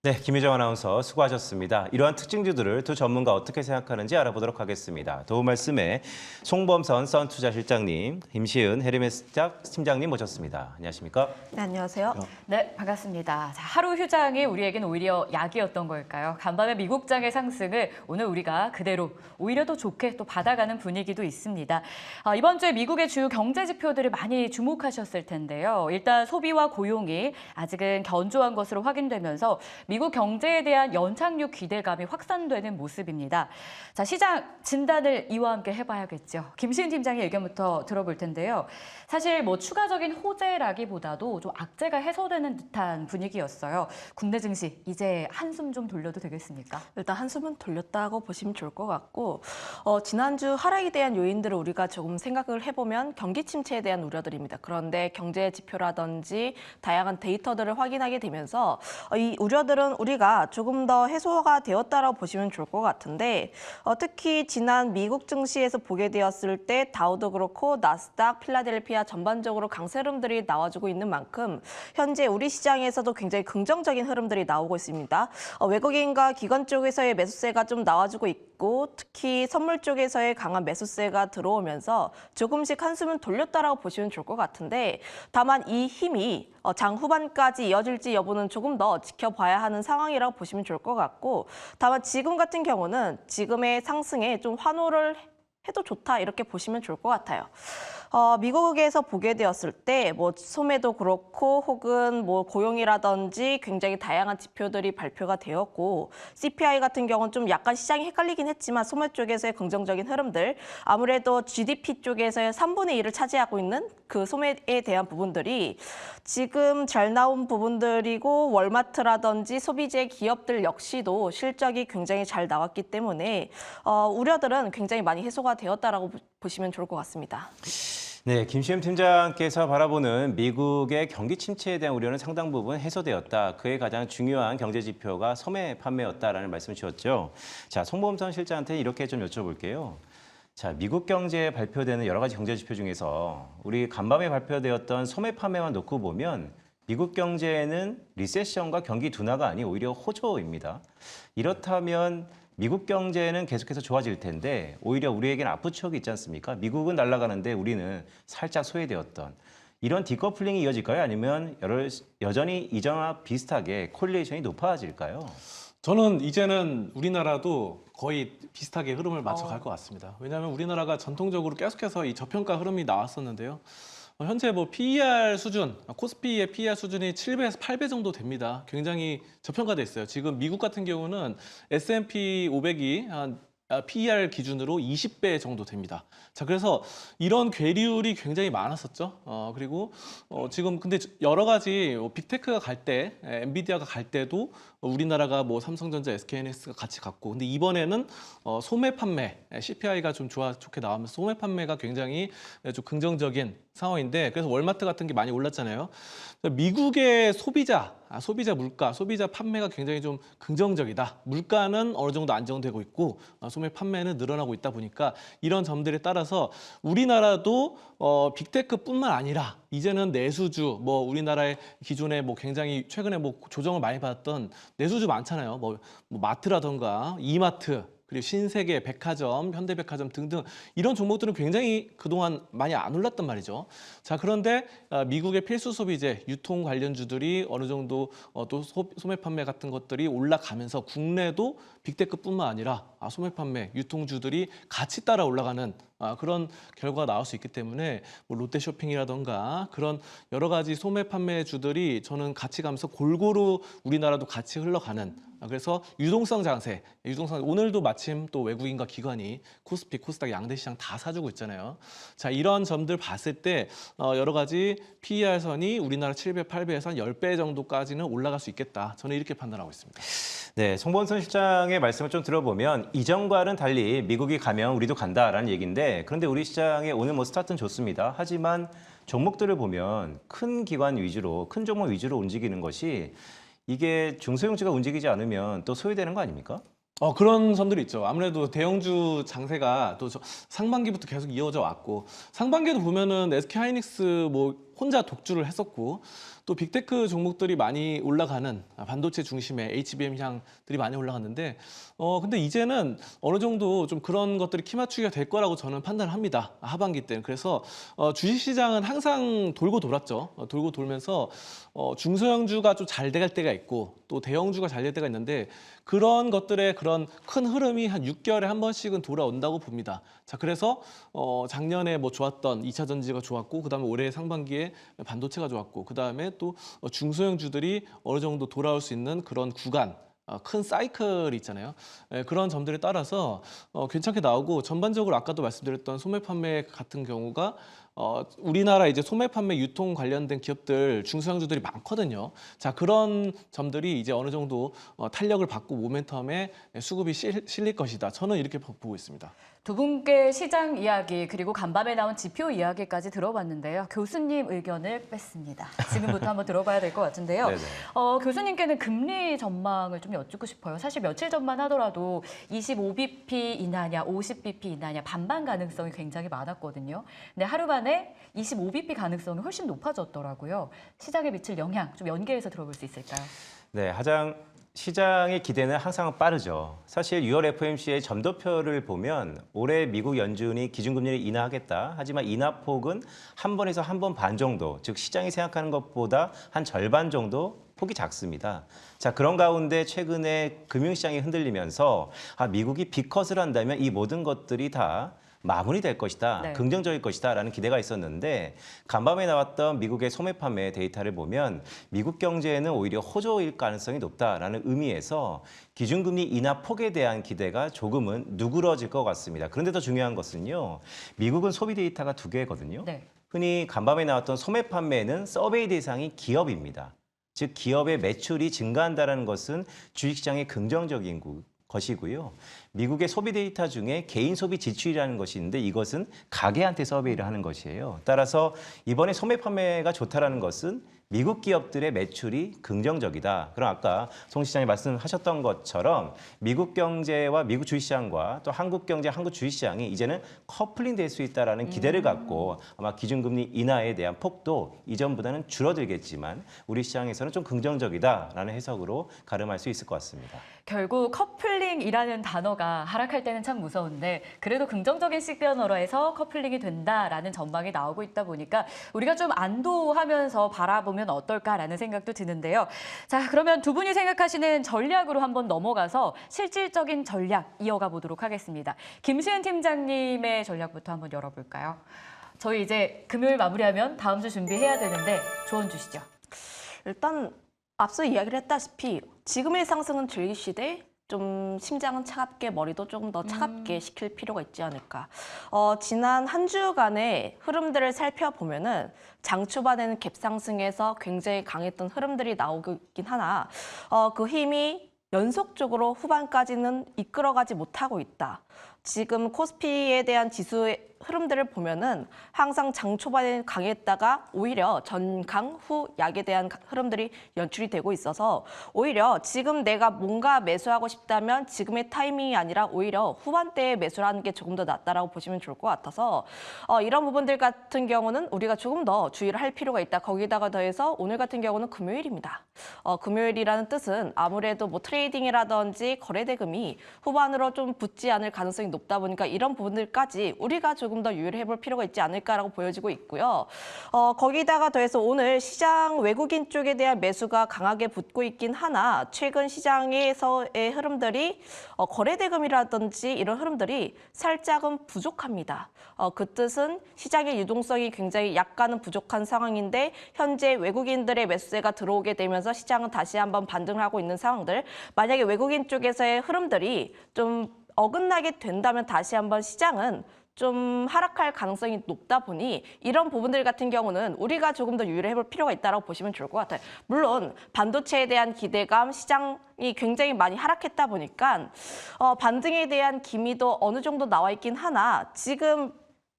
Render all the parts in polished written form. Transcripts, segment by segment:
네, 김유정 아나운서 수고하셨습니다. 이러한 특징주들을 두 전문가 어떻게 생각하는지 알아보도록 하겠습니다. 도움 말씀에 송범선 선투자실장님, 임시은 헤르메스작 팀장님 모셨습니다. 안녕하십니까? 네, 안녕하세요. 네, 반갑습니다. 자, 하루 휴장이 우리에겐 오히려 약이었던 걸까요? 간밤에 미국장의 상승을 오늘 우리가 그대로 오히려 더 좋게 또 받아가는 분위기도 있습니다. 이번 주에 미국의 주요 경제 지표들을 많이 주목하셨을 텐데요. 일단 소비와 고용이 아직은 견조한 것으로 확인되면서 미국 경제에 대한 연착륙 기대감이 확산되는 모습입니다. 자, 시장 진단을 이와 함께 해봐야겠죠. 김시은 팀장의 의견부터 들어볼 텐데요. 사실 뭐 추가적인 호재라기보다도 좀 악재가 해소되는 듯한 분위기였어요. 국내 증시 이제 한숨 좀 돌려도 되겠습니까? 일단 한숨은 돌렸다고 보시면 좋을 것 같고 지난주 하락에 대한 요인들을 우리가 조금 생각을 해보면 경기 침체에 대한 우려들입니다. 그런데 경제 지표라든지 다양한 데이터들을 확인하게 되면서 이 우려들은 우리가 조금 더 해소가 되었다라고 보시면 좋을 것 같은데 특히 지난 미국 증시에서 보게 되었을 때 다우도 그렇고 나스닥, 필라델피아 전반적으로 강세 흐름들이 나와주고 있는 만큼 현재 우리 시장에서도 굉장히 긍정적인 흐름들이 나오고 있습니다. 외국인과 기관 쪽에서의 매수세가 좀 나와주고 있고 특히 선물 쪽에서의 강한 매수세가 들어오면서 조금씩 한숨은 돌렸다라고 보시면 좋을 것 같은데 다만 이 힘이 장 후반까지 이어질지 여부는 조금 더 지켜봐야 하는 상황이라고 보시면 좋을 것 같고 다만 지금 같은 경우는 지금의 상승에 좀 환호를 해도 좋다 이렇게 보시면 좋을 것 같아요. 미국에서 보게 되었을 때 뭐 소매도 그렇고 혹은 뭐 고용이라든지 굉장히 다양한 지표들이 발표가 되었고 CPI 같은 경우는 좀 약간 시장이 헷갈리긴 했지만 소매 쪽에서의 긍정적인 흐름들 아무래도 GDP 쪽에서의 3분의 1을 차지하고 있는 그 소매에 대한 부분들이 지금 잘 나온 부분들이고 월마트라든지 소비재 기업들 역시도 실적이 굉장히 잘 나왔기 때문에 우려들은 굉장히 많이 해소가 되었다라고 보시면 좋을 것 같습니다. 네, 김시은 팀장께서 바라보는 미국의 경기 침체에 대한 우려는 상당 부분 해소되었다. 그의 가장 중요한 경제 지표가 소매 판매였다라는 말씀을 주셨죠. 자, 송범선 실장한테 이렇게 좀 여쭤볼게요. 자, 미국 경제에 발표되는 여러 가지 경제 지표 중에서 우리 간밤에 발표되었던 소매 판매만 놓고 보면 미국 경제에는 리세션과 경기 둔화가 아닌 오히려 호조입니다. 이렇다면 미국 경제는 계속해서 좋아질 텐데 오히려 우리에게는 아프추억이 있지 않습니까? 미국은 날아가는데 우리는 살짝 소외되었던 이런 디커플링이 이어질까요? 아니면 여전히 이전과 비슷하게 콜리레이션이 높아질까요? 저는 이제는 우리나라도 거의 비슷하게 흐름을 맞춰갈 것 같습니다. 왜냐하면 우리나라가 전통적으로 계속해서 이 저평가 흐름이 나왔었는데요. 현재 뭐 PER 수준, 코스피의 PER 수준이 7배에서 8배 정도 됩니다. 굉장히 저평가돼 있어요. 지금 미국 같은 경우는 S&P 500이 한 PER 기준으로 20배 정도 됩니다. 자, 그래서 이런 괴리율이 굉장히 많았었죠. 그리고 지금 근데 여러 가지 빅테크가 갈 때, 엔비디아가 갈 때도 우리나라가 뭐 삼성전자, SK하이닉스가 같이 갔고, 근데 이번에는 소매 판매, CPI가 좀 좋게 나오면서 소매 판매가 굉장히 좀 긍정적인 상황인데, 그래서 월마트 같은 게 많이 올랐잖아요. 미국의 소비자 물가, 소비자 판매가 굉장히 좀 긍정적이다. 물가는 어느 정도 안정되고 있고 소매 판매는 늘어나고 있다 보니까 이런 점들에 따라서 우리나라도 빅테크뿐만 아니라 이제는 내수주, 뭐 우리나라의 기존에 뭐 굉장히 최근에 뭐 조정을 많이 받았던 내수주 많잖아요. 뭐 마트라던가 이마트, 그리고 신세계, 백화점, 현대백화점 등등 이런 종목들은 굉장히 그동안 많이 안 올랐단 말이죠. 자, 그런데 미국의 필수 소비재, 유통 관련주들이 어느 정도 또 소매 판매 같은 것들이 올라가면서 국내도 빅테크뿐만 아니라 소매 판매, 유통주들이 같이 따라 올라가는 그런 결과가 나올 수 있기 때문에 뭐 롯데쇼핑이라던가 그런 여러 가지 소매 판매주들이 저는 같이 가면서 골고루 우리나라도 같이 흘러가는 그래서 유동성 장세, 오늘도 마침 또 외국인과 기관이 코스피, 코스닥 양대 시장 다 사주고 있잖아요. 자, 이런 점들 봤을 때 여러 가지 PER 선이 우리나라 7배, 8배에서 한 10배 정도까지는 올라갈 수 있겠다. 저는 이렇게 판단하고 있습니다. 네, 송범선 실장의 말씀을 좀 들어보면 이전과는 달리 미국이 가면 우리도 간다라는 얘기인데 그런데 우리 시장에 오늘 뭐 스타트는 좋습니다. 하지만 종목들을 보면 큰 기관 위주로, 큰 종목 위주로 움직이는 것이 이게 중소형주가 움직이지 않으면 또 소외되는 거 아닙니까? 그런 점들이 있죠. 아무래도 대형주 장세가 또 상반기부터 계속 이어져 왔고 상반기에도 보면은 SK하이닉스 뭐 혼자 독주를 했었고 또 빅테크 종목들이 많이 올라가는 반도체 중심의 HBM 향들이 많이 올라갔는데 근데 이제는 어느 정도 좀 그런 것들이 키 맞추기가 될 거라고 저는 판단을 합니다. 하반기 때는. 그래서 주식시장은 항상 돌고 돌았죠. 돌고 돌면서 중소형주가 좀 잘 돼갈 때가 있고 또 대형주가 잘 될 때가 있는데 그런 것들의 그런 큰 흐름이 한 6개월에 한 번씩은 돌아온다고 봅니다. 자, 그래서 작년에 뭐 좋았던 2차 전지가 좋았고 그다음에 올해 상반기에 반도체가 좋았고 그다음에 또 중소형주들이 어느 정도 돌아올 수 있는 그런 구간 큰 사이클이 있잖아요. 그런 점들에 따라서 괜찮게 나오고 전반적으로 아까도 말씀드렸던 소매 판매 같은 경우가 우리나라 이제 소매 판매 유통 관련된 기업들 중소형주들이 많거든요. 자, 그런 점들이 이제 어느 정도 탄력을 받고 모멘텀에 수급이 실릴 것이다. 저는 이렇게 보고 있습니다. 두 분께 시장 이야기 그리고 간밤에 나온 지표 이야기까지 들어봤는데요. 교수님 의견을 뺐습니다. 지금부터 한번 들어봐야 될 것 같은데요. 네네. 교수님께는 금리 전망을 좀 여쭙고 싶어요. 사실 며칠 전만 하더라도 25bp 이나냐 50bp 이나냐 반반 가능성이 굉장히 많았거든요. 근데 하루 만에 25bp 가능성이 훨씬 높아졌더라고요. 시장에 미칠 영향 좀 연계해서 들어볼 수 있을까요? 네, 시장의 기대는 항상 빠르죠. 사실 6월 FOMC의 점도표를 보면 올해 미국 연준이 기준금리를 인하하겠다. 하지만 인하폭은 한 번에서 한 번 반 정도, 즉 시장이 생각하는 것보다 한 절반 정도 폭이 작습니다. 자, 그런 가운데 최근에 금융시장이 흔들리면서 미국이 빅컷을 한다면 이 모든 것들이 다 마무리될 것이다, 네. 긍정적일 것이다라는 기대가 있었는데 간밤에 나왔던 미국의 소매 판매 데이터를 보면 미국 경제에는 오히려 호조일 가능성이 높다라는 의미에서 기준금리 인하 폭에 대한 기대가 조금은 누그러질 것 같습니다. 그런데 더 중요한 것은요, 미국은 소비 데이터가 두 개거든요. 네. 흔히 간밤에 나왔던 소매 판매는 서베이 대상이 기업입니다. 즉 기업의 매출이 증가한다는 것은 주식시장의 긍정적인 것이고요. 미국의 소비 데이터 중에 개인 소비 지출이라는 것이 있는데 이것은 가게한테 서베이를 하는 것이에요. 따라서 이번에 소매 판매가 좋다라는 것은 미국 기업들의 매출이 긍정적이다. 그럼 아까 송 시장이 말씀하셨던 것처럼 미국 경제와 미국 주식시장과 또 한국 경제, 한국 주식시장이 이제는 커플링 될 수 있다라는 기대를 갖고 아마 기준금리 인하에 대한 폭도 이전보다는 줄어들겠지만 우리 시장에서는 좀 긍정적이다라는 해석으로 가름할 수 있을 것 같습니다. 결국 커플링이라는 단어가 하락할 때는 참 무서운데 그래도 긍정적인 시그널에서 커플링이 된다라는 전망이 나오고 있다 보니까 우리가 좀 안도하면서 바라보면 어떨까라는 생각도 드는데요. 자, 그러면 두 분이 생각하시는 전략으로 한번 넘어가서 실질적인 전략 이어가 보도록 하겠습니다. 김시은 팀장님의 전략부터 한번 열어볼까요? 저희 이제 금요일 마무리하면 다음 주 준비해야 되는데 조언 주시죠. 일단 앞서 이야기를 했다시피 지금의 상승은 즐기시되 좀 심장은 차갑게 머리도 조금 더 차갑게 시킬 필요가 있지 않을까. 지난 한 주간의 흐름들을 살펴보면은 장 초반에는 갭 상승에서 굉장히 강했던 흐름들이 나오긴 하나 그 힘이 연속적으로 후반까지는 이끌어가지 못하고 있다. 지금 코스피에 대한 지수의 흐름들을 보면은 항상 장 초반에 강했다가 오히려 전강 후 약에 대한 흐름들이 연출이 되고 있어서 오히려 지금 내가 뭔가 매수하고 싶다면 지금의 타이밍이 아니라 오히려 후반대에 매수를 하는 게 조금 더 낫다라고 보시면 좋을 것 같아서 이런 부분들 같은 경우는 우리가 조금 더 주의를 할 필요가 있다. 거기다가 더해서 오늘 같은 경우는 금요일입니다. 금요일이라는 뜻은 아무래도 뭐 트레이딩이라든지 거래 대금이 후반으로 좀 붙지 않을 가능성이 높다 보니까 이런 부분들까지 우리가 조금 더 유의를 해볼 필요가 있지 않을까라고 보여지고 있고요. 거기다가 더해서 오늘 시장 외국인 쪽에 대한 매수가 강하게 붙고 있긴 하나 최근 시장에서의 흐름들이 거래 대금이라든지 이런 흐름들이 살짝은 부족합니다. 그 뜻은 시장의 유동성이 굉장히 약간은 부족한 상황인데 현재 외국인들의 매수세가 들어오게 되면서 시장은 다시 한번 반등을 하고 있는 상황들. 만약에 외국인 쪽에서의 흐름들이 좀 어긋나게 된다면 다시 한번 시장은 좀 하락할 가능성이 높다 보니 이런 부분들 같은 경우는 우리가 조금 더 유의를 해볼 필요가 있다고 보시면 좋을 것 같아요. 물론 반도체에 대한 기대감, 시장이 굉장히 많이 하락했다 보니까 반등에 대한 기미도 어느 정도 나와 있긴 하나 지금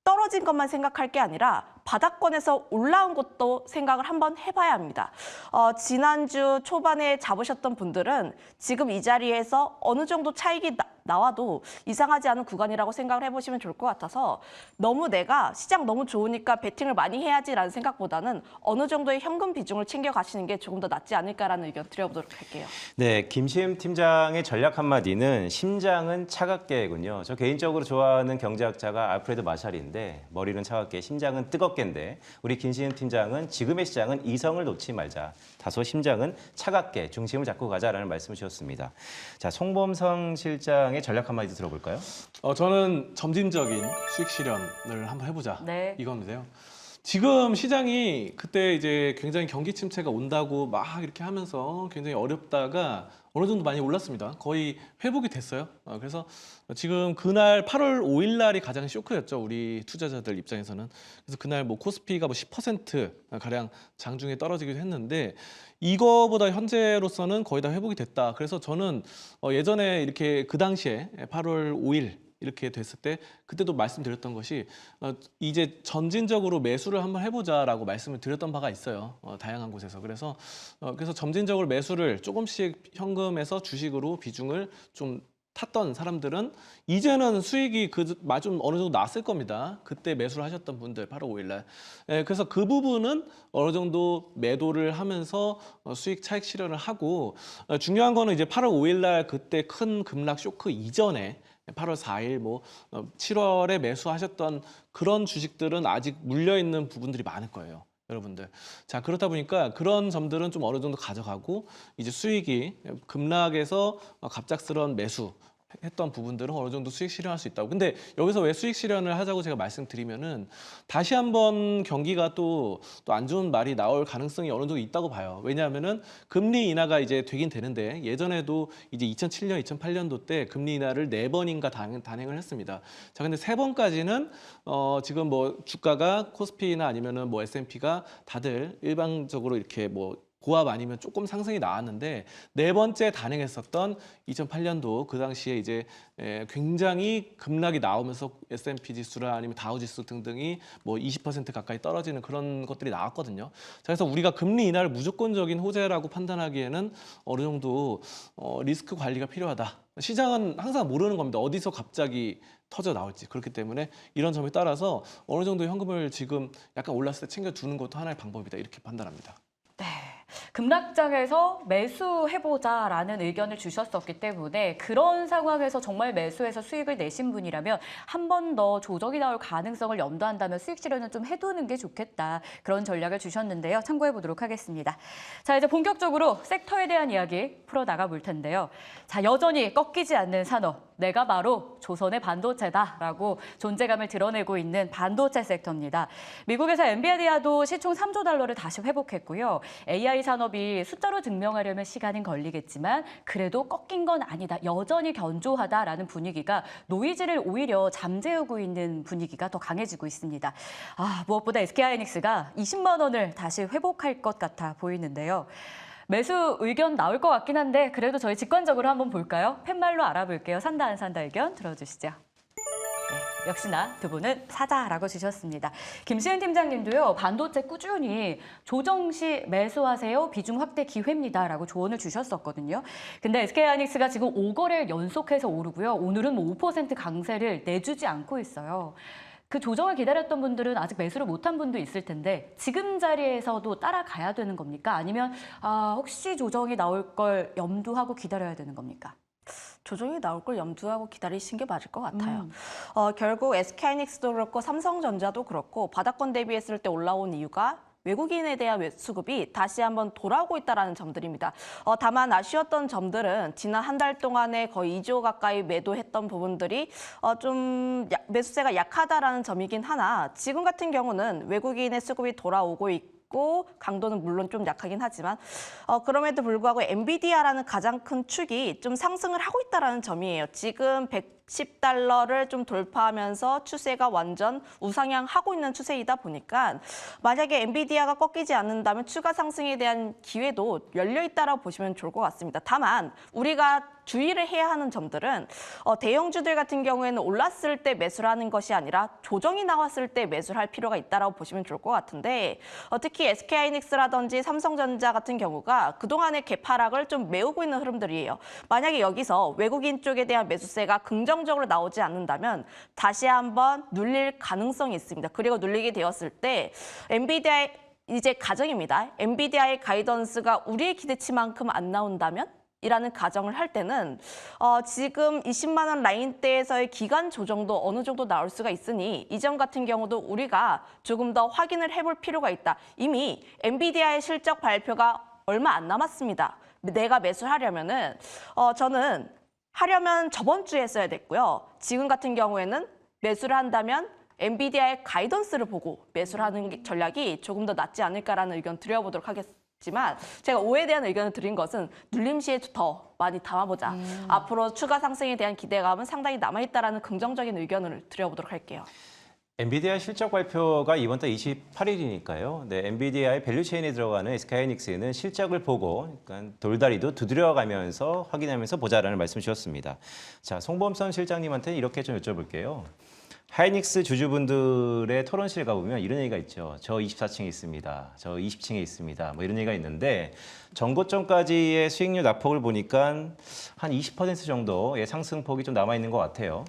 떨어진 것만 생각할 게 아니라 바닥권에서 올라온 것도 생각을 한번 해봐야 합니다. 지난주 초반에 잡으셨던 분들은 지금 이 자리에서 어느 정도 차익이 나와도 이상하지 않은 구간이라고 생각을 해보시면 좋을 것 같아서 너무 내가 시장 너무 좋으니까 베팅을 많이 해야지라는 생각보다는 어느 정도의 현금 비중을 챙겨가시는 게 조금 더 낫지 않을까라는 의견 드려보도록 할게요. 네, 김시흠 팀장의 전략 한마디는 심장은 차갑게군요. 저 개인적으로 좋아하는 경제학자가 알프레드 마샬인데 머리는 차갑게, 심장은 뜨겁게인데 우리 김시흠 팀장은 지금의 시장은 이성을 놓지 말자. 다소 심장은 차갑게 중심을 잡고 가자라는 말씀을 주셨습니다. 자, 송범성 실장의 전략 한마디 들어볼까요? 저는 점진적인 수익 실현을 한번 해보자. 네. 이건데요. 지금 시장이 그때 이제 굉장히 경기 침체가 온다고 막 이렇게 하면서 굉장히 어렵다가 어느 정도 많이 올랐습니다. 거의 회복이 됐어요. 그래서 지금 그날 8월 5일 날이 가장 쇼크였죠. 우리 투자자들 입장에서는. 그래서 그날 뭐 코스피가 뭐 10% 가량 장중에 떨어지기도 했는데 이거보다 현재로서는 거의 다 회복이 됐다. 그래서 저는 예전에 이렇게 그 당시에 8월 5일 이렇게 됐을 때 그때도 말씀드렸던 것이 이제 점진적으로 매수를 한번 해보자라고 말씀을 드렸던 바가 있어요. 다양한 곳에서. 그래서 점진적으로 매수를 조금씩 현금에서 주식으로 비중을 좀 탔던 사람들은 이제는 수익이 좀 어느 정도 났을 겁니다. 그때 매수를 하셨던 분들 8월 5일 날. 그래서 그 부분은 어느 정도 매도를 하면서 수익 차익 실현을 하고 중요한 거는 이제 8월 5일 날 그때 큰 급락 쇼크 이전에 8월 4일, 7월에 매수하셨던 그런 주식들은 아직 물려있는 부분들이 많을 거예요. 여러분들. 자, 그렇다 보니까 그런 점들은 좀 어느 정도 가져가고 이제 수익이 급락에서 갑작스러운 매수 했던 부분들은 어느 정도 수익 실현할 수 있다고. 근데 여기서 왜 수익 실현을 하자고 제가 말씀드리면은 다시 한번 경기가 또 안 좋은 말이 나올 가능성이 어느 정도 있다고 봐요. 왜냐하면은 금리 인하가 이제 되긴 되는데 예전에도 이제 2007년, 2008년도 때 금리 인하를 4번인가 단행을 했습니다. 자, 근데 3번까지는 지금 뭐 주가가 코스피나 아니면은 뭐 S&P가 다들 일방적으로 이렇게 뭐 고압 아니면 조금 상승이 나왔는데 4번째 단행했었던 2008년도 그 당시에 이제 굉장히 급락이 나오면서 S&P 지수나 아니면 다우 지수 등등이 뭐 20% 가까이 떨어지는 그런 것들이 나왔거든요. 자, 그래서 우리가 금리 인하를 무조건적인 호재라고 판단하기에는 어느 정도 리스크 관리가 필요하다. 시장은 항상 모르는 겁니다. 어디서 갑자기 터져 나올지. 그렇기 때문에 이런 점에 따라서 어느 정도 현금을 지금 약간 올랐을 때 챙겨두는 것도 하나의 방법이다. 이렇게 판단합니다. 네. 급락장에서 매수해보자라는 의견을 주셨었기 때문에 그런 상황에서 정말 매수해서 수익을 내신 분이라면 한 번 더 조정이 나올 가능성을 염두한다면 수익 실현은 좀 해두는 게 좋겠다. 그런 전략을 주셨는데요. 참고해보도록 하겠습니다. 자, 이제 본격적으로 섹터에 대한 이야기 풀어나가 볼 텐데요. 자, 여전히 꺾이지 않는 산업. 내가 바로 조선의 반도체다라고 존재감을 드러내고 있는 반도체 섹터입니다. 미국에서 엔비디아도 시총 3조 달러를 다시 회복했고요. AI 산업이 숫자로 증명하려면 시간은 걸리겠지만 그래도 꺾인 건 아니다. 여전히 견조하다라는 분위기가 노이즈를 오히려 잠재우고 있는 분위기가 더 강해지고 있습니다. 무엇보다 SK하이닉스가 20만 원을 다시 회복할 것 같아 보이는데요. 매수 의견 나올 것 같긴 한데 그래도 저희 직관적으로 한번 볼까요? 팻말로 알아볼게요. 산다 안 산다 의견 들어주시죠. 네, 역시나 두 분은 사자라고 주셨습니다. 김시은 팀장님도요. 반도체 꾸준히 조정 시 매수하세요. 비중 확대 기회입니다라고 조언을 주셨었거든요. 근데 SK하이닉스가 지금 5거래일 연속해서 오르고요. 오늘은 5% 강세를 내주지 않고 있어요. 그 조정을 기다렸던 분들은 아직 매수를 못한 분도 있을 텐데 지금 자리에서도 따라가야 되는 겁니까? 아니면 혹시 조정이 나올 걸 염두하고 기다려야 되는 겁니까? 조정이 나올 걸 염두하고 기다리신 게 맞을 것 같아요. 결국 SK하이닉스도 그렇고 삼성전자도 그렇고 바닥권 대비했을 때 올라온 이유가 외국인에 대한 수급이 다시 한번 돌아오고 있다는 점들입니다. 다만 아쉬웠던 점들은 지난 한 달 동안에 거의 2조 가까이 매도했던 부분들이 좀 매수세가 약하다라는 점이긴 하나 지금 같은 경우는 외국인의 수급이 돌아오고 있고 강도는 물론 좀 약하긴 하지만 그럼에도 불구하고 엔비디아라는 가장 큰 축이 좀 상승을 하고 있다는 점이에요. 지금 $110를 좀 돌파하면서 추세가 완전 우상향하고 있는 추세이다 보니까 만약에 엔비디아가 꺾이지 않는다면 추가 상승에 대한 기회도 열려 있다라고 보시면 좋을 것 같습니다. 다만 우리가 주의를 해야 하는 점들은 대형주들 같은 경우에는 올랐을 때 매수를 하는 것이 아니라 조정이 나왔을 때 매수를 할 필요가 있다라고 보시면 좋을 것 같은데 특히 SK하이닉스라든지 삼성전자 같은 경우가 그동안의 개파락을 좀 메우고 있는 흐름들이에요. 만약에 여기서 외국인 쪽에 대한 매수세가 긍정적으로 나오지 않는다면 다시 한번 눌릴 가능성이 있습니다. 그리고 눌리게 되었을 때 엔비디아 이제 가정입니다. 엔비디아의 가이던스가 우리의 기대치만큼 안 나온다면? 이라는 가정을 할 때는 지금 20만 원 라인대에서의 기간 조정도 어느 정도 나올 수가 있으니 이 점 같은 경우도 우리가 조금 더 확인을 해볼 필요가 있다. 이미 엔비디아의 실적 발표가 얼마 안 남았습니다. 내가 매수하려면은 저는 하려면 저번 주에 했어야 됐고요. 지금 같은 경우에는 매수를 한다면 엔비디아의 가이던스를 보고 매수를 하는 전략이 조금 더 낫지 않을까라는 의견 드려보도록 하겠습니다. 지만 제가 오해에 대한 의견을 드린 것은 눌림 시에 더 많이 담아보자. 앞으로 추가 상승에 대한 기대감은 상당히 남아있다라는 긍정적인 의견을 드려보도록 할게요. 엔비디아 실적 발표가 이번 달 28일이니까요. 네, 엔비디아의 밸류체인에 들어가는 SK하이닉스는 실적을 보고 그러니까 돌다리도 두드려가면서 확인하면서 보자라는 말씀 주셨습니다. 자, 송범선 실장님한테 이렇게 좀 여쭤볼게요. 하이닉스 주주분들의 토론실 가보면 이런 얘기가 있죠. 저 24층에 있습니다. 저 20층에 있습니다. 뭐 이런 얘기가 있는데 정고점까지의 수익률 낙폭을 보니까 한 20% 정도의 상승폭이 좀 남아있는 것 같아요.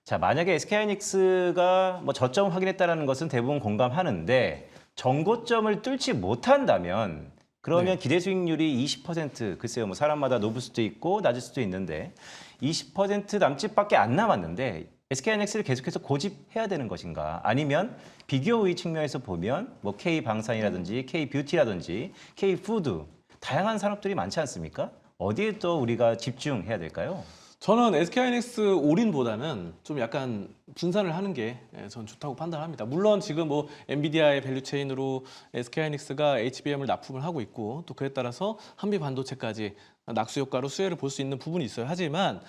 자, 만약에 SK하이닉스가 뭐 저점 확인했다는 것은 대부분 공감하는데 정고점을 뚫지 못한다면 그러면 기대 수익률이 20% 글쎄요. 뭐 사람마다 높을 수도 있고 낮을 수도 있는데 20% 남짓밖에 안 남았는데 SK하이닉스를 계속해서 고집해야 되는 것인가? 아니면 비교 우위 측면에서 보면 뭐 K방산이라든지 K뷰티라든지 K푸드 다양한 산업들이 많지 않습니까? 어디에 또 우리가 집중해야 될까요? 저는 SK하이닉스 올인보다는 좀 약간 분산을 하는 게 전 좋다고 판단합니다. 물론 지금 뭐 엔비디아의 밸류체인으로 SK하이닉스가 HBM을 납품을 하고 있고 또 그에 따라서 한미 반도체까지 낙수 효과로 수혜를 볼 수 있는 부분이 있어요. 하지만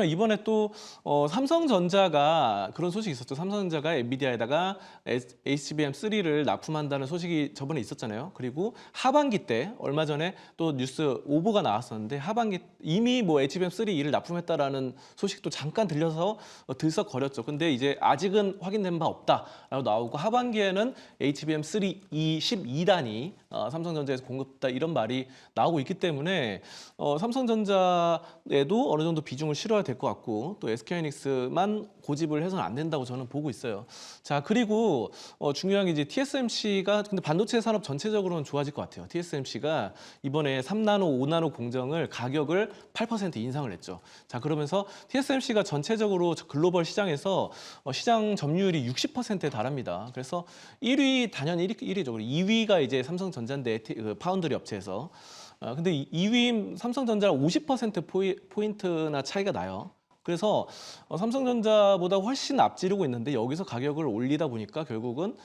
이번에 또 삼성전자가 그런 소식이 있었죠. 삼성전자가 엔비디아에다가 HBM3를 납품한다는 소식이 저번에 있었잖아요. 그리고 하반기 때 얼마 전에 또 뉴스 오보가 나왔었는데 하반기 이미 뭐 HBM3 2를 납품했다라는 소식도 잠깐 들려서 들썩거렸죠. 근데 이제 아직은 확인된 바 없다라고 나오고 하반기에는 HBM3 2 12단이 삼성전자에서 공급다 이런 말이 나오고 있기 때문에 삼성전자에도 어느 정도 비중을 실어야 될 것 같고 또 SK하이닉스만 고집을 해서는 안 된다고 저는 보고 있어요. 자, 그리고 중요한 게 이제 TSMC가 근데 반도체 산업 전체적으로는 좋아질 것 같아요. TSMC가 이번에 3나노, 5나노 공정을 가격을 8% 인상을 했죠. 자, 그러면서 TSMC가 전체적으로 글로벌 시장에서 시장 점유율이 60%에 달합니다. 그래서 1위 단연 1위죠. 2위가 이제 삼성전자인데 파운드리 업체에서 근데 2위인 삼성전자랑 50%포인트나 차이가 나요. 그래서 삼성전자보다 훨씬 앞지르고 있는데 여기서 가격을 올리다 보니까 결국은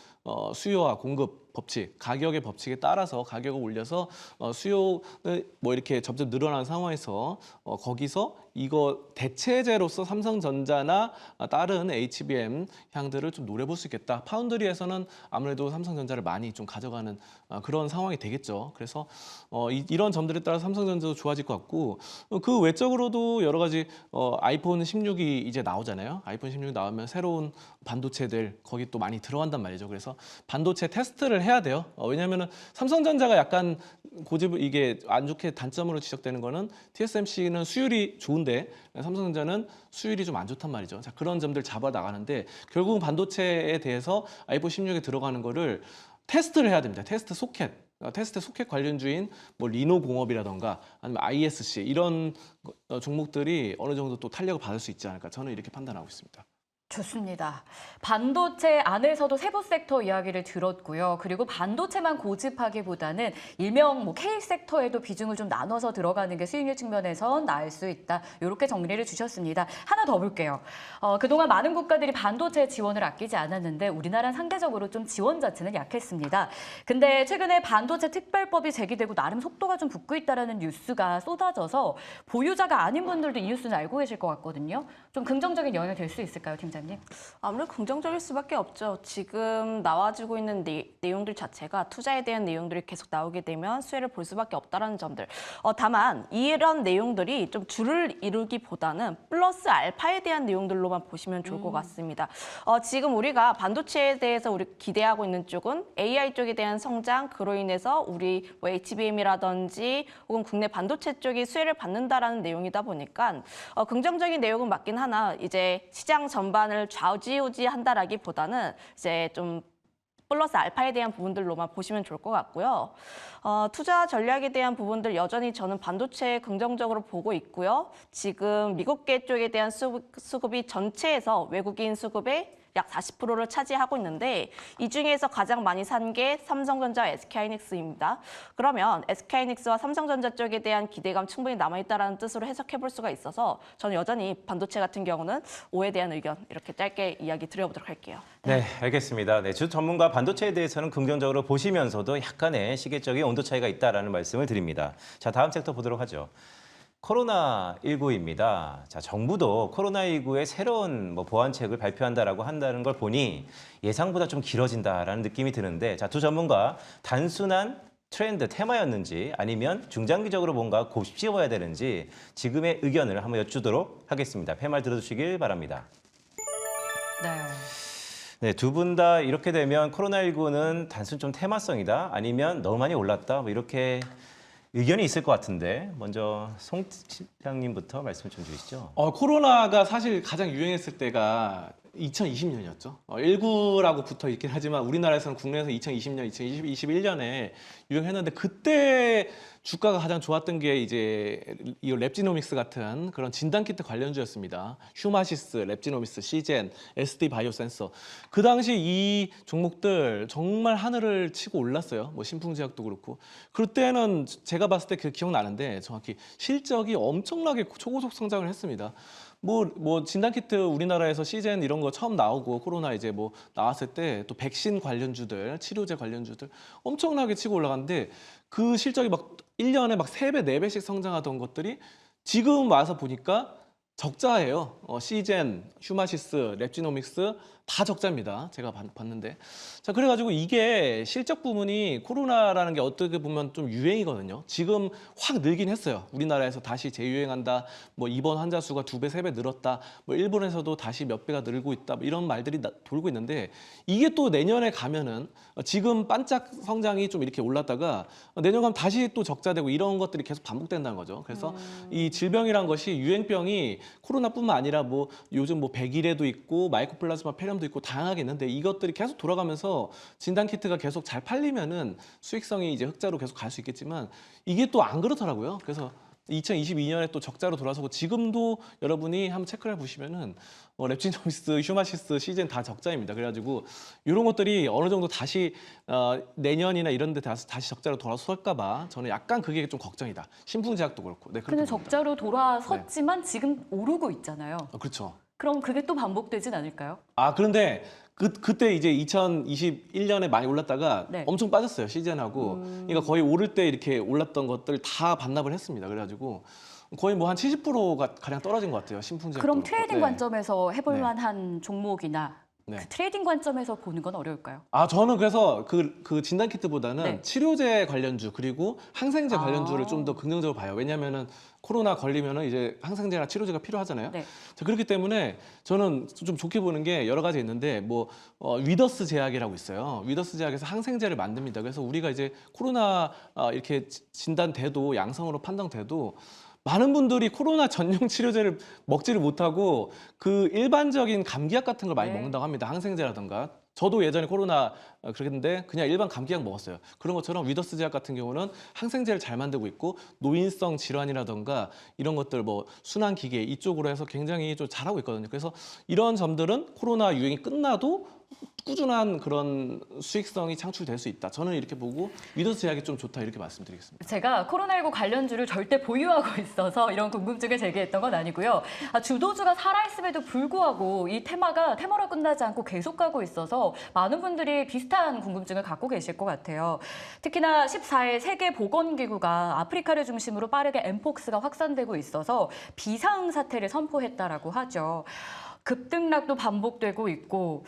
수요와 공급 법칙, 가격의 법칙에 따라서 가격을 올려서 수요는 뭐 이렇게 점점 늘어나는 상황에서 거기서 이거 대체제로서 삼성전자나 다른 HBM 향들을 좀 노려볼 수 있겠다. 파운드리에서는 아무래도 삼성전자를 많이 좀 가져가는 그런 상황이 되겠죠. 그래서 이런 점들에 따라 삼성전자도 좋아질 것 같고 그 외적으로도 여러 가지 아이폰 16이 이제 나오잖아요. 아이폰 16이 나오면 새로운 반도체들 거기 또 많이 들어간단 말이죠. 그래서 반도체 테스트를 해야 돼요. 왜냐하면 삼성전자가 약간 고집을 이게 안 좋게 단점으로 지적되는 거는 TSMC는 수율이 좋은데 삼성전자는 수율이 좀 안 좋단 말이죠. 자, 그런 점들 잡아 나가는데 결국은 반도체에 대해서 아이폰 16에 들어가는 거를 테스트를 해야 됩니다. 테스트 소켓 관련주인 뭐 리노 공업이라던가 아니면 ISC 이런 종목들이 어느 정도 또 탄력을 받을 수 있지 않을까 저는 이렇게 판단하고 있습니다. 좋습니다. 반도체 안에서도 세부 섹터 이야기를 들었고요. 그리고 반도체만 고집하기보다는 일명 K 섹터에도 비중을 좀 나눠서 들어가는 게 수익률 측면에선 나을 수 있다. 이렇게 정리를 주셨습니다. 하나 더 볼게요. 그동안 많은 국가들이 반도체 지원을 아끼지 않았는데 우리나라는 상대적으로 좀 지원 자체는 약했습니다. 근데 최근에 반도체 특별법이 제기되고 나름 속도가 좀 붙고 있다는 뉴스가 쏟아져서 보유자가 아닌 분들도 이 뉴스는 알고 계실 것 같거든요. 좀 긍정적인 영향이 될 수 있을까요, 팀장님? 아무래도 긍정적일 수밖에 없죠. 지금 나와주고 있는 내용들 자체가 투자에 대한 내용들이 계속 나오게 되면 수혜를 볼 수밖에 없다는 점들. 다만 이런 내용들이 좀 줄을 이루기보다는 플러스 알파에 대한 내용들로만 보시면 좋을 것 같습니다. 지금 우리가 반도체에 대해서 우리 기대하고 있는 쪽은 AI 쪽에 대한 성장, 그로 인해서 우리 뭐 HBM이라든지 혹은 국내 반도체 쪽이 수혜를 받는다라는 내용이다 보니까 긍정적인 내용은 맞긴 하나 이제 시장 전반을 좌우지우지한다라기보다는 이제 좀 플러스 알파에 대한 부분들로만 보시면 좋을 것 같고요. 투자 전략에 대한 부분들 여전히 저는 반도체에 긍정적으로 보고 있고요. 지금 미국계 쪽에 대한 수급이 전체에서 외국인 수급의 약 40%를 차지하고 있는데 이 중에서 가장 많이 산 게 삼성전자, SK하이닉스입니다. 그러면 SK하이닉스와 삼성전자 쪽에 대한 기대감 충분히 남아있다는 뜻으로 해석해 볼 수가 있어서 저는 여전히 반도체 같은 경우는 5에 대한 의견 이렇게 짧게 이야기 드려보도록 할게요. 네, 알겠습니다. 네, 주 전문가 반도체에 대해서는 긍정적으로 보시면서도 약간의 시기적인 온도 차이가 있다라는 말씀을 드립니다. 자, 다음 섹터 보도록 하죠. 코로나19입니다. 자, 정부도 코로나19의 새로운 보완책을 발표한다라고 한다는 걸 보니 예상보다 좀 길어진다라는 느낌이 드는데, 자, 두 전문가 단순한 트렌드, 테마였는지 아니면 중장기적으로 뭔가 곱씹어야 되는지 지금의 의견을 한번 여쭈도록 하겠습니다. 패말 들어주시길 바랍니다. 네. 네, 두 분 다 이렇게 되면 코로나19는 단순 좀 테마성이다 아니면 너무 많이 올랐다 뭐 이렇게 의견이 있을 것 같은데 먼저 송 실장님부터 말씀 좀 주시죠. 코로나가 사실 가장 유행했을 때가 2020년이었죠. 19라고 붙어 있긴 하지만 우리나라에서는 국내에서 2020년, 2021년에 유행했는데 그때 주가가 가장 좋았던 게 이제 이 랩지노믹스 같은 그런 진단키트 관련주였습니다. 휴마시스, 랩지노믹스, 시젠, SD 바이오센서. 그 당시 이 종목들 정말 하늘을 치고 올랐어요. 뭐 신풍제약도 그렇고. 그때는 제가 봤을 때 그 기억나는데 정확히 실적이 엄청나게 초고속 성장을 했습니다. 뭐 진단키트 우리나라에서 시젠 이런 거 처음 나오고 코로나 이제 뭐 나왔을 때 또 백신 관련주들, 치료제 관련주들 엄청나게 치고 올라갔는데 그 실적이 막 1년에 막 3배, 4배씩 성장하던 것들이 지금 와서 보니까 적자예요. 시젠, 휴마시스, 랩지노믹스 다 적자입니다. 제가 봤는데. 자, 그래가지고 이게 실적 부문이 코로나라는 게 어떻게 보면 좀 유행이거든요. 지금 확 늘긴 했어요. 우리나라에서 다시 재유행한다. 뭐 입원 환자 수가 2배, 3배 늘었다. 뭐 일본에서도 다시 몇 배가 늘고 있다. 뭐 이런 말들이 돌고 있는데 이게 또 내년에 가면은 지금 반짝 성장이 좀 이렇게 올랐다가 내년 가면 다시 또 적자되고 이런 것들이 계속 반복된다는 거죠. 그래서 이 질병이란 것이 유행병이 코로나뿐만 아니라 뭐 요즘 뭐 백일에도 있고 마이코플라즈마 폐렴도 있고 다양하게 있는데 이것들이 계속 돌아가면서 진단키트가 계속 잘 팔리면은 수익성이 이제 흑자로 계속 갈 수 있겠지만 이게 또 안 그렇더라고요. 그래서 2022년에 또 적자로 돌아서고 지금도 여러분이 한번 체크를 해보시면은 랩지노믹스, 휴마시스, 시즌 다 적자입니다. 그래가지고 이런 것들이 어느 정도 다시 내년이나 이런 데 다시 적자로 돌아설까 저는 약간 그게 좀 걱정이다. 신풍제약도 그렇고. 네, 근데 적자로 돌아섰지만 지금 오르고 있잖아요. 그렇죠. 그럼 그게 또 반복되진 않을까요? 그런데 그때 이제 2021년에 많이 올랐다가 네. 엄청 빠졌어요. 시즌하고. 그러니까 거의 오를 때 이렇게 올랐던 것들 다 반납을 했습니다. 그래가지고 거의 뭐 한 70%가 가량 떨어진 것 같아요. 신풍제약도. 그럼 그렇고. 트레이딩 네. 관점에서 해볼 네. 만한 종목이나 네. 그 트레이딩 관점에서 보는 건 어려울까요? 저는 그래서 그 진단키트보다는 네. 치료제 관련주 그리고 항생제 관련주를 좀 더 긍정적으로 봐요. 왜냐하면은 코로나 걸리면은 이제 항생제나 치료제가 필요하잖아요. 네. 자, 그렇기 때문에 저는 좀 좋게 보는 게 여러 가지 있는데 위더스 제약이라고 있어요. 위더스 제약에서 항생제를 만듭니다. 그래서 우리가 이제 코로나 이렇게 진단돼도 양성으로 판정돼도 많은 분들이 코로나 전용 치료제를 먹지를 못하고 그 일반적인 감기약 같은 걸 많이 네. 먹는다고 합니다. 항생제라든가 저도 예전에 코로나 그랬는데 그냥 일반 감기약 먹었어요. 그런 것처럼 위더스 제약 같은 경우는 항생제를 잘 만들고 있고 노인성 질환이라던가 이런 것들 뭐 순환 기계 이쪽으로 해서 굉장히 좀 잘하고 있거든요. 그래서 이런 점들은 코로나 유행이 끝나도 꾸준한 그런 수익성이 창출될 수 있다. 저는 이렇게 보고 위더스 제약이 좀 좋다 이렇게 말씀드리겠습니다. 제가 코로나19 관련주를 절대 보유하고 있어서 이런 궁금증을 제기했던 건 아니고요. 주도주가 살아있음에도 불구하고 이 테마로 끝나지 않고 계속 가고 있어서 많은 분들이 비슷한 궁금증을 갖고 계실 것 같아요. 특히나 14일 세계보건기구가 아프리카를 중심으로 빠르게 엠폭스가 확산되고 있어서 비상사태를 선포했다라고 하죠. 급등락도 반복되고 있고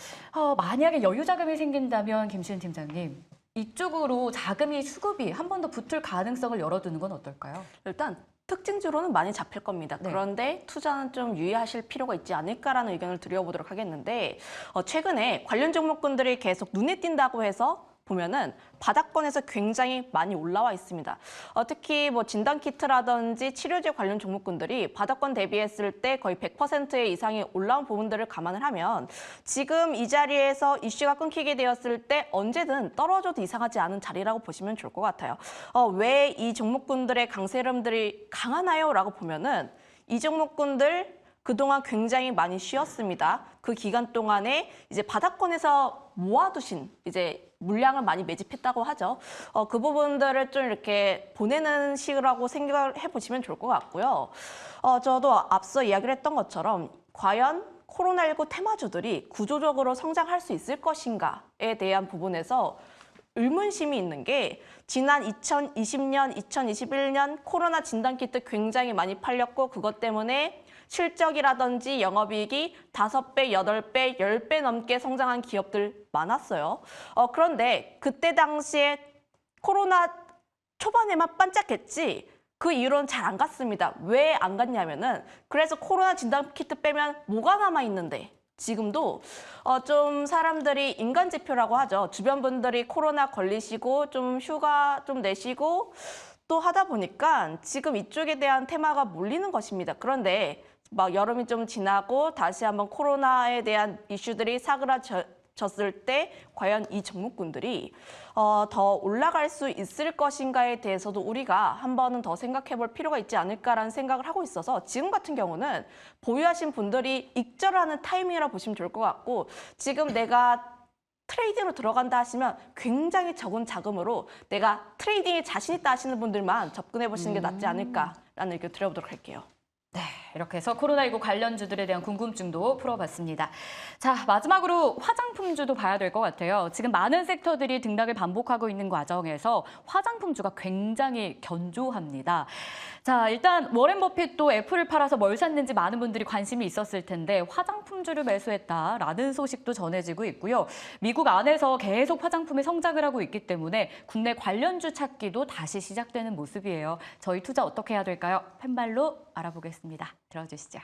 만약에 여유 자금이 생긴다면 김시은 팀장님 이쪽으로 자금이 수급이 한 번 더 붙을 가능성을 열어두는 건 어떨까요? 일단 특징주로는 많이 잡힐 겁니다. 네. 그런데 투자는 좀 유의하실 필요가 있지 않을까라는 의견을 드려보도록 하겠는데 최근에 관련 종목군들이 계속 눈에 띈다고 해서 보면은 바닥권에서 굉장히 많이 올라와 있습니다. 특히 뭐 진단키트라든지 치료제 관련 종목군들이 바닥권 대비했을 때 거의 100%의 이상이 올라온 부분들을 감안을 하면 지금 이 자리에서 이슈가 끊기게 되었을 때 언제든 떨어져도 이상하지 않은 자리라고 보시면 좋을 것 같아요. 왜 이 종목군들의 강세 흐름들이 강하나요? 라고 보면은 이 종목군들 그동안 굉장히 많이 쉬었습니다. 그 기간 동안에 이제 바닥권에서 모아두신 이제 물량을 많이 매집했다고 하죠. 그 부분들을 좀 이렇게 보내는 식이라고 생각을 해보시면 좋을 것 같고요. 저도 앞서 이야기를 했던 것처럼 과연 코로나19 테마주들이 구조적으로 성장할 수 있을 것인가에 대한 부분에서 의문심이 있는 게 지난 2020년, 2021년 코로나 진단키트 굉장히 많이 팔렸고 그것 때문에 실적이라든지 영업이익이 5배, 8배, 10배 넘게 성장한 기업들 많았어요. 그런데 그때 당시에 코로나 초반에만 반짝했지 그 이후로는 잘 안 갔습니다. 왜 안 갔냐면은 그래서 코로나 진단키트 빼면 뭐가 남아있는데 지금도 좀 사람들이 인간 지표라고 하죠. 주변 분들이 코로나 걸리시고 좀 휴가 좀 내시고 또 하다 보니까 지금 이쪽에 대한 테마가 몰리는 것입니다. 그런데 막 여름이 좀 지나고 다시 한번 코로나에 대한 이슈들이 사그라졌을 때 과연 이 종목군들이 더 올라갈 수 있을 것인가에 대해서도 우리가 한 번은 더 생각해 볼 필요가 있지 않을까라는 생각을 하고 있어서 지금 같은 경우는 보유하신 분들이 익절하는 타이밍이라 보시면 좋을 것 같고 지금 내가 트레이딩으로 들어간다 하시면 굉장히 적은 자금으로 내가 트레이딩에 자신 있다 하시는 분들만 접근해 보시는 게 낫지 않을까라는 의견 드려보도록 할게요. 네, 이렇게 해서 코로나19 관련주들에 대한 궁금증도 풀어봤습니다. 자, 마지막으로 화장품주도 봐야 될 것 같아요. 지금 많은 섹터들이 등락을 반복하고 있는 과정에서 화장품주가 굉장히 견조합니다. 자, 일단 워렌 버핏도 애플을 팔아서 뭘 샀는지 많은 분들이 관심이 있었을 텐데 화장품주를 매수했다라는 소식도 전해지고 있고요. 미국 안에서 계속 화장품이 성장을 하고 있기 때문에 국내 관련주 찾기도 다시 시작되는 모습이에요. 저희 투자 어떻게 해야 될까요? 펜발로 알아보겠습니다. 들어주시죠.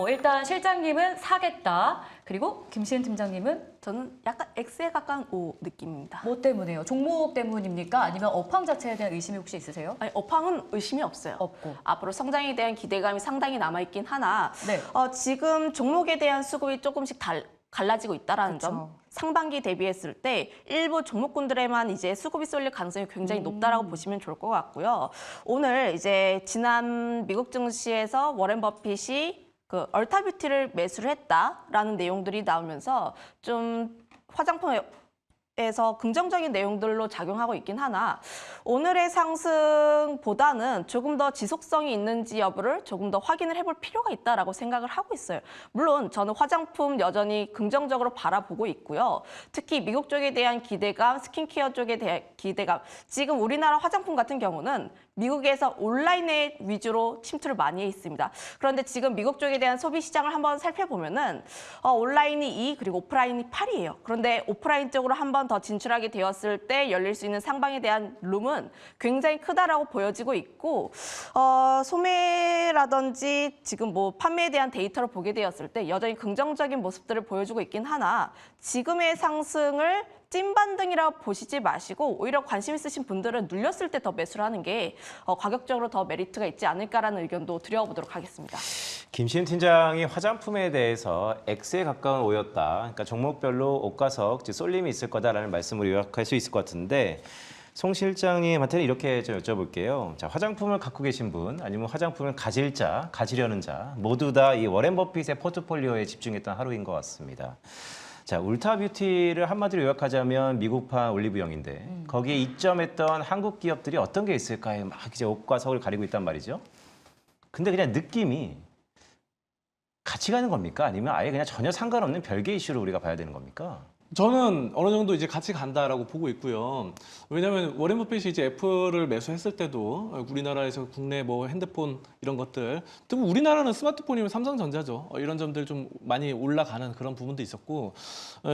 일단 실장님은 사겠다. 그리고 김시은 팀장님은 저는 약간 X에 가까운 O 느낌입니다. 뭐 때문에요? 종목 때문입니까? 아니면 업황 자체에 대한 의심이 혹시 있으세요? 아니, 업황은 의심이 없어요. 없고. 앞으로 성장에 대한 기대감이 상당히 남아있긴 하나 네. 지금 종목에 대한 수급이 조금씩 갈라지고 있다라는 그쵸. 점. 상반기 대비했을 때 일부 종목군들에만 이제 수급이 쏠릴 가능성이 굉장히 높다라고 보시면 좋을 것 같고요. 오늘 이제 지난 미국 증시에서 워렌 버핏이 그 얼타뷰티를 매수를 했다라는 내용들이 나오면서 좀 화장품에서 긍정적인 내용들로 작용하고 있긴 하나 오늘의 상승보다는 조금 더 지속성이 있는지 여부를 조금 더 확인을 해볼 필요가 있다라고 생각을 하고 있어요. 물론 저는 화장품 여전히 긍정적으로 바라보고 있고요. 특히 미국 쪽에 대한 기대감, 스킨케어 쪽에 대한 기대감. 지금 우리나라 화장품 같은 경우는 미국에서 온라인에 위주로 침투를 많이 해 있습니다. 그런데 지금 미국 쪽에 대한 소비 시장을 한번 살펴보면은 온라인이 2 그리고 오프라인이 8이에요. 그런데 오프라인 쪽으로 한번 더 진출하게 되었을 때 열릴 수 있는 상방에 대한 룸은 굉장히 크다라고 보여지고 있고 소매라든지 지금 뭐 판매에 대한 데이터를 보게 되었을 때 여전히 긍정적인 모습들을 보여주고 있긴 하나 지금의 상승을 찐반등이라 보시지 마시고 오히려 관심 있으신 분들은 눌렸을 때 더 매수를 하는 게 가격적으로 더 메리트가 있지 않을까라는 의견도 드려보도록 하겠습니다. 김시임 팀장이 화장품에 대해서 X에 가까운 O였다. 그러니까 종목별로 옷가석, 즉 쏠림이 있을 거다라는 말씀을 요약할 수 있을 것 같은데 송 실장님한테는 이렇게 좀 여쭤볼게요. 자, 화장품을 갖고 계신 분, 아니면 화장품을 가질 자, 가지려는 자 모두 다 이 워렌 버핏의 포트폴리오에 집중했던 하루인 것 같습니다. 자, 울타뷰티를 한마디로 요약하자면 미국판 올리브영인데 거기에 입점했던 한국 기업들이 어떤 게 있을까요? 막 이제 옷과 석을 가리고 있단 말이죠. 근데 그냥 느낌이 같이 가는 겁니까? 아니면 아예 그냥 전혀 상관없는 별개 이슈로 우리가 봐야 되는 겁니까? 저는 어느 정도 이제 같이 간다라고 보고 있고요. 왜냐하면 워렌 버핏이 이제 애플을 매수했을 때도 우리나라에서 국내 뭐 핸드폰 이런 것들, 또 우리나라는 스마트폰이면 삼성전자죠. 이런 점들 좀 많이 올라가는 그런 부분도 있었고,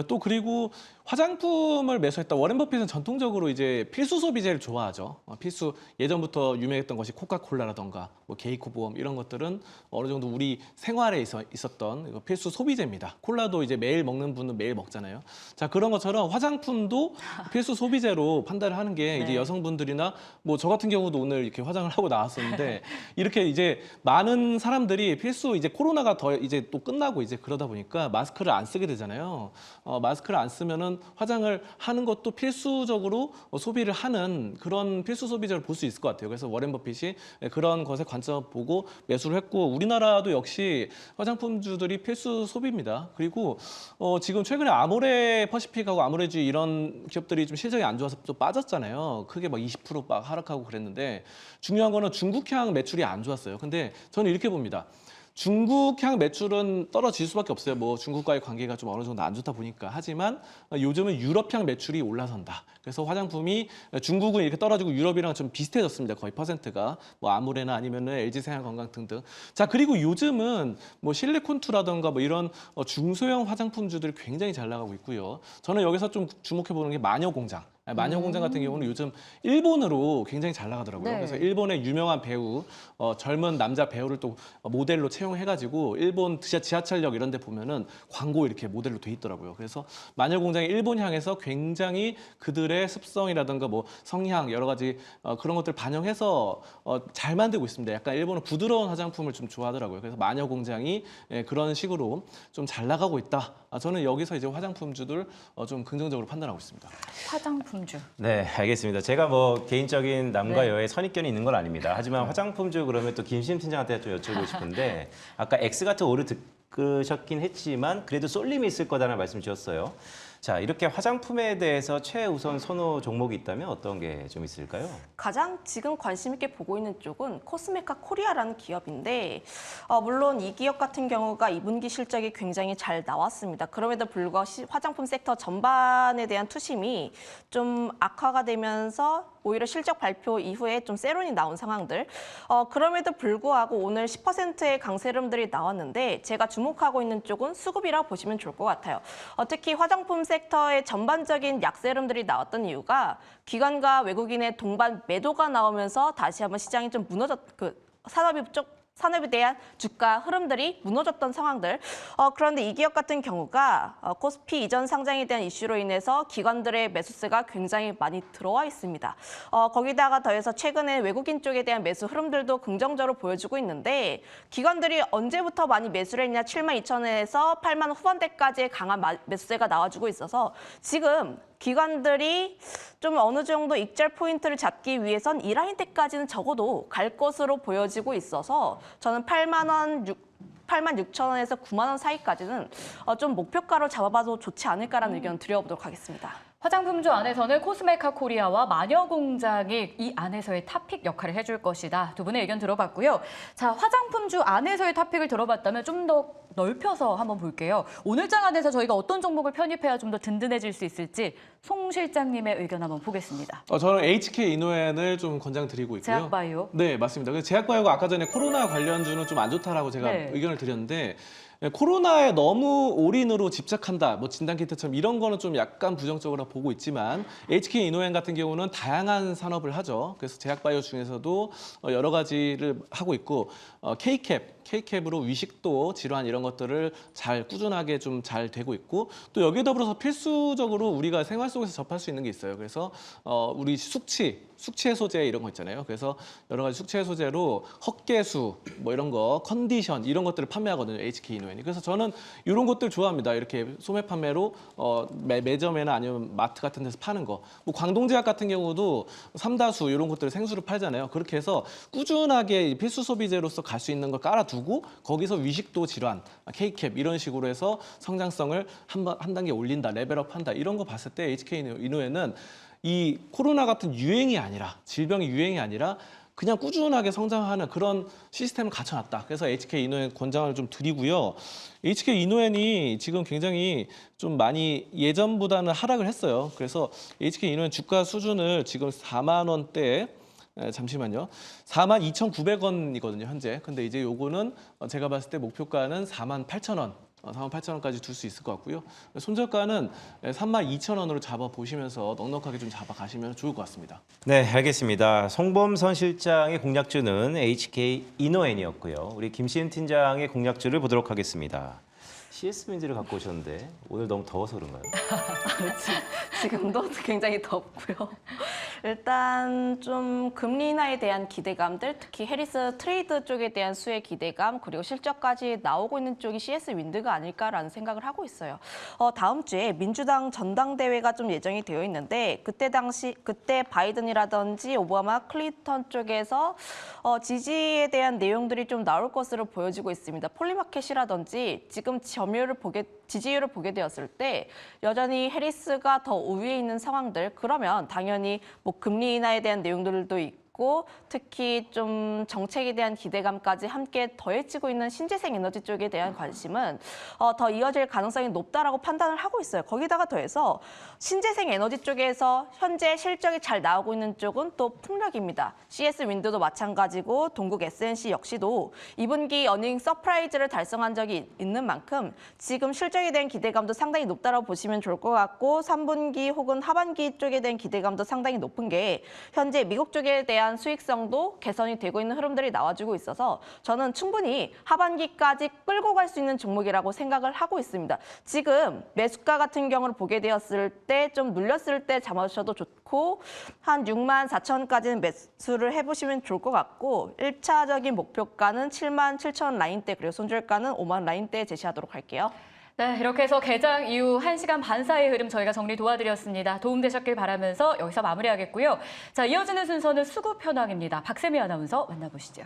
또 그리고 화장품을 매수했다. 워렌 버핏은 전통적으로 이제 필수 소비재를 좋아하죠. 필수 예전부터 유명했던 것이 코카콜라라던가 뭐 게이코보험 이런 것들은 어느 정도 우리 생활에 있었던 필수 소비재입니다. 콜라도 이제 매일 먹는 분은 매일 먹잖아요. 자, 그런 것처럼 화장품도 필수 소비재로 판단을 하는 게 이제 네. 여성분들이나 뭐 저 같은 경우도 오늘 이렇게 화장을 하고 나왔었는데 이렇게 이제 많은 사람들이 필수 이제 코로나가 더 이제 또 끝나고 이제 그러다 보니까 마스크를 안 쓰게 되잖아요. 마스크를 안 쓰면은 화장을 하는 것도 필수적으로 소비를 하는 그런 필수 소비재를 볼 수 있을 것 같아요. 그래서 워렌 버핏이 그런 것에 관점 보고 매수를 했고 우리나라도 역시 화장품주들이 필수 소비입니다. 그리고 지금 최근에 아모레 퍼시픽하고 아모레지 이런 기업들이 좀 실적이 안 좋아서 또 빠졌잖아요. 크게 막 20% 막 하락하고 그랬는데 중요한 거는 중국향 매출이 안 좋았어요. 근데 저는 이렇게 봅니다. 중국향 매출은 떨어질 수밖에 없어요. 뭐 중국과의 관계가 좀 어느 정도 안 좋다 보니까. 하지만 요즘은 유럽향 매출이 올라선다. 그래서 화장품이 중국은 이렇게 떨어지고 유럽이랑 좀 비슷해졌습니다. 거의 퍼센트가. 뭐 아무래나 아니면은 LG생활건강 등등. 자, 그리고 요즘은 뭐 실리콘투라던가 뭐 이런 중소형 화장품주들이 굉장히 잘 나가고 있고요. 저는 여기서 좀 주목해 보는 게 마녀공장. 마녀공장 같은 경우는 요즘 일본으로 굉장히 잘 나가더라고요. 네. 그래서 일본의 유명한 배우, 젊은 남자 배우를 또 모델로 채용해가지고 일본 지하철역 이런 데 보면은 광고 이렇게 모델로 돼 있더라고요. 그래서 마녀공장이 일본 향해서 굉장히 그들의 습성이라든가 뭐 성향 여러 가지 그런 것들 반영해서 잘 만들고 있습니다. 약간 일본은 부드러운 화장품을 좀 좋아하더라고요. 그래서 마녀공장이 그런 식으로 좀 잘 나가고 있다. 저는 여기서 이제 화장품주들 좀 긍정적으로 판단하고 있습니다. 화장품주. 네, 알겠습니다. 제가 뭐 개인적인 남과 네. 여의 선입견이 있는 건 아닙니다. 하지만 화장품주 그러면 또 김시임 팀장한테 좀 여쭤보고 싶은데 아까 X 같은 오를 듣으셨긴 했지만 그래도 쏠림이 있을 거다라는 말씀 주셨어요. 자, 이렇게 화장품에 대해서 최우선 선호 종목이 있다면 어떤 게 좀 있을까요? 가장 지금 관심 있게 보고 있는 쪽은 코스메카 코리아라는 기업인데 물론 이 기업 같은 경우가 2분기 실적이 굉장히 잘 나왔습니다. 그럼에도 불구하고 화장품 섹터 전반에 대한 투심이 좀 악화가 되면서 오히려 실적 발표 이후에 좀 세론이 나온 상황들. 그럼에도 불구하고 오늘 10%의 강세름들이 나왔는데 제가 주목하고 있는 쪽은 수급이라고 보시면 좋을 것 같아요. 특히 화장품 섹터의 전반적인 약세름들이 나왔던 이유가 기관과 외국인의 동반 매도가 나오면서 다시 한번 시장이 좀 산업에 대한 주가 흐름들이 무너졌던 상황들. 그런데 이 기업 같은 경우가 코스피 이전 상장에 대한 이슈로 인해서 기관들의 매수세가 굉장히 많이 들어와 있습니다. 거기다가 더해서 최근에 외국인 쪽에 대한 매수 흐름들도 긍정적으로 보여주고 있는데 기관들이 언제부터 많이 매수를 했냐 72,000원에서 8만 후반대까지의 강한 매수세가 나와주고 있어서 지금 기관들이 좀 어느 정도 익절 포인트를 잡기 위해선 이 라인 때까지는 적어도 갈 것으로 보여지고 있어서 저는 8만 6천 원에서 9만 원 사이까지는 좀 목표가로 잡아봐도 좋지 않을까라는 의견 드려보도록 하겠습니다. 화장품주 안에서는 코스메카 코리아와 마녀공장이 이 안에서의 탑픽 역할을 해줄 것이다. 두 분의 의견 들어봤고요. 자, 화장품주 안에서의 탑픽을 들어봤다면 좀 더 넓혀서 한번 볼게요. 오늘 장 안에서 저희가 어떤 종목을 편입해야 좀 더 든든해질 수 있을지 송 실장님의 의견 한번 보겠습니다. 저는 HK 이노엔을 좀 권장드리고 있고요. 제약바이오. 네, 맞습니다. 그래서 제약바이오가 아까 전에 코로나 관련주는 좀 안 좋다라고 제가 네. 의견을 드렸는데 코로나에 너무 올인으로 집착한다, 뭐 진단키트처럼 이런 거는 좀 약간 부정적으로 보고 있지만 HK 이노엔 같은 경우는 다양한 산업을 하죠. 그래서 제약바이오 중에서도 여러 가지를 하고 있고 K캡으로 위식도 질환 이런 것들을 잘 꾸준하게 좀 잘 되고 있고 또 여기에 더불어서 필수적으로 우리가 생활 속에서 접할 수 있는 게 있어요. 그래서 우리 숙취 해소제 이런 거 있잖아요. 그래서 여러 가지 숙취 해소제로 헛개수 뭐 이런 거 컨디션 이런 것들을 판매하거든요. HK 이노엔이. 그래서 저는 이런 것들 좋아합니다. 이렇게 소매 판매로 매점이나 아니면 마트 같은 데서 파는 거. 뭐 광동제약 같은 경우도 삼다수 이런 것들을 생수로 팔잖아요. 그렇게 해서 꾸준하게 필수 소비재로서 갈 수 있는 걸 깔아두고 거기서 위식도 질환, K캡 이런 식으로 해서 성장성을 한 단계 올린다, 레벨업한다 이런 거 봤을 때 HK 이노엔은 이 코로나 같은 유행이 아니라 질병의 유행이 아니라 그냥 꾸준하게 성장하는 그런 시스템을 갖춰놨다. 그래서 HK 이노엔 권장을 좀 드리고요. HK 이노엔이 지금 굉장히 좀 많이 예전보다는 하락을 했어요. 그래서 HK 이노엔 주가 수준을 지금 4만 원대에 잠시만요. 42,900원이거든요, 현재. 근데 이제 요거는 제가 봤을 때 목표가는 48,000원. 48,000원까지 둘 수 있을 것 같고요. 손절가는 32,000원으로 잡아보시면서 넉넉하게 좀 잡아가시면 좋을 것 같습니다. 네, 알겠습니다. 송범선 실장의 공략주는 HK 이노엔이었고요. 우리 김시은 팀장의 공략주를 보도록 하겠습니다. CS민지를 갖고 오셨는데 오늘 너무 더워서 그런가요? 지금도 굉장히 덥고요. 일단 좀 금리 인하에 대한 기대감들, 특히 해리스 트레이드 쪽에 대한 수혜 기대감, 그리고 실적까지 나오고 있는 쪽이 CS 윈드가 아닐까라는 생각을 하고 있어요. 다음 주에 민주당 전당대회가 좀 예정이 되어 있는데 그때 바이든이라든지 오바마, 클린턴 쪽에서 지지에 대한 내용들이 좀 나올 것으로 보여지고 있습니다. 폴리마켓이라든지 지금 지지율을 보게 되었을 때 여전히 해리스가 더 우위에 있는 상황들, 그러면 당연히 뭐 금리 인하에 대한 내용들도 있고 특히 좀 정책에 대한 기대감까지 함께 더해지고 있는 신재생 에너지 쪽에 대한 관심은 더 이어질 가능성이 높다라고 판단을 하고 있어요. 거기다가 더해서 신재생 에너지 쪽에서 현재 실적이 잘 나오고 있는 쪽은 또 풍력입니다. CS 윈드도 마찬가지고 동국 SNC 역시도 2분기 어닝 서프라이즈를 달성한 적이 있는 만큼 지금 실적에 대한 기대감도 상당히 높다라고 보시면 좋을 것 같고 3분기 혹은 하반기 쪽에 대한 기대감도 상당히 높은 게 현재 미국 쪽에 대한 수익성도 개선이 되고 있는 흐름들이 나와주고 있어서 저는 충분히 하반기까지 끌고 갈 수 있는 종목이라고 생각을 하고 있습니다. 지금 매수가 같은 경우를 보게 되었을 때 좀 눌렸을 때 잡아주셔도 좋고 한 64,000원까지는 매수를 해보시면 좋을 것 같고 1차적인 목표가는 77,000원 라인대 그리고 손절가는 5만 라인대에 제시하도록 할게요. 네, 이렇게 해서 개장 이후 1시간 반 사이의 흐름 저희가 정리 도와드렸습니다. 도움되셨길 바라면서 여기서 마무리하겠고요. 자, 이어지는 순서는 수급 현황입니다. 박세미 아나운서 만나보시죠.